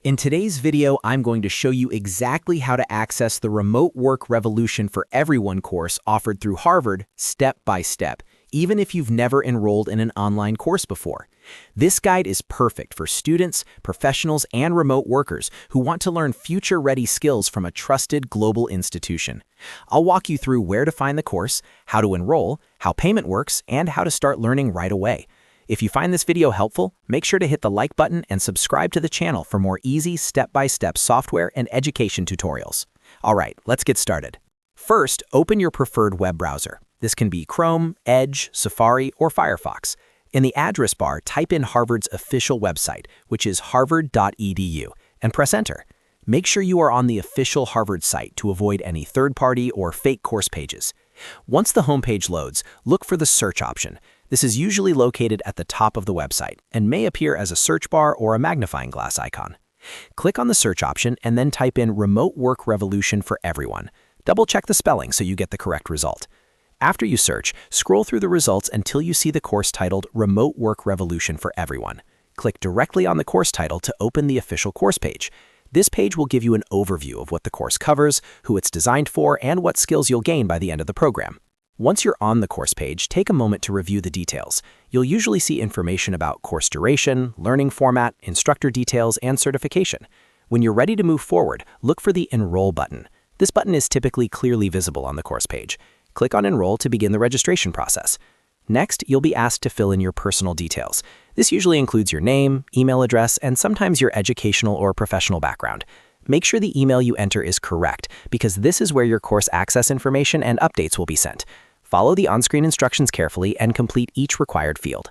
In today's video, I'm going to show you exactly how to access the Remote Work Revolution for Everyone course offered through Harvard step by step, even if you've never enrolled in an online course before. This guide is perfect for students, professionals, and remote workers who want to learn future-ready skills from a trusted global institution. I'll walk you through where to find the course, how to enroll, how payment works, and how to start learning right away. If you find this video helpful, make sure to hit the like button and subscribe to the channel for more easy step-by-step software and education tutorials. All right, let's get started. First, open your preferred web browser. This can be Chrome, Edge, Safari, or Firefox. In the address bar, type in Harvard's official website, which is harvard.edu, and press enter. Make sure you are on the official Harvard site to avoid any third-party or fake course pages. Once the homepage loads, look for the search option. This is usually located at the top of the website and may appear as a search bar or a magnifying glass icon. Click on the search option and then type in Remote Work Revolution for Everyone. Double-check the spelling so you get the correct result. After you search, scroll through the results until you see the course titled Remote Work Revolution for Everyone. Click directly on the course title to open the official course page. This page will give you an overview of what the course covers, who it's designed for, and what skills you'll gain by the end of the program. Once you're on the course page, take a moment to review the details. You'll usually see information about course duration, learning format, instructor details, and certification. When you're ready to move forward, look for the Enroll button. This button is typically clearly visible on the course page. Click on Enroll to begin the registration process. Next, you'll be asked to fill in your personal details. This usually includes your name, email address, and sometimes your educational or professional background. Make sure the email you enter is correct, because this is where your course access information and updates will be sent. Follow the on-screen instructions carefully and complete each required field.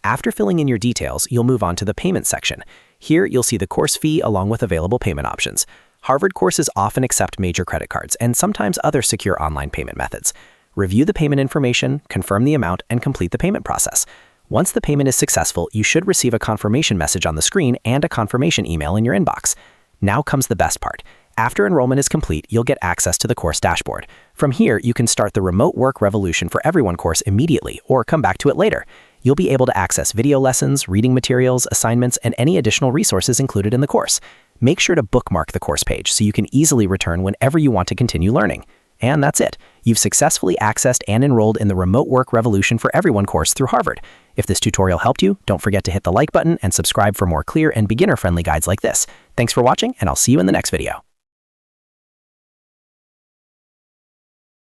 After filling in your details, you'll move on to the payment section. Here, you'll see the course fee along with available payment options. Harvard courses often accept major credit cards and sometimes other secure online payment methods. Review the payment information, confirm the amount, and complete the payment process. Once the payment is successful, you should receive a confirmation message on the screen and a confirmation email in your inbox. Now comes the best part. After enrollment is complete, you'll get access to the course dashboard. From here, you can start the Remote Work Revolution for Everyone course immediately or come back to it later. You'll be able to access video lessons, reading materials, assignments, and any additional resources included in the course. Make sure to bookmark the course page so you can easily return whenever you want to continue learning. And that's it. You've successfully accessed and enrolled in the Remote Work Revolution for Everyone course through Harvard. If this tutorial helped you, don't forget to hit the like button and subscribe for more clear and beginner-friendly guides like this. Thanks for watching, and I'll see you in the next video.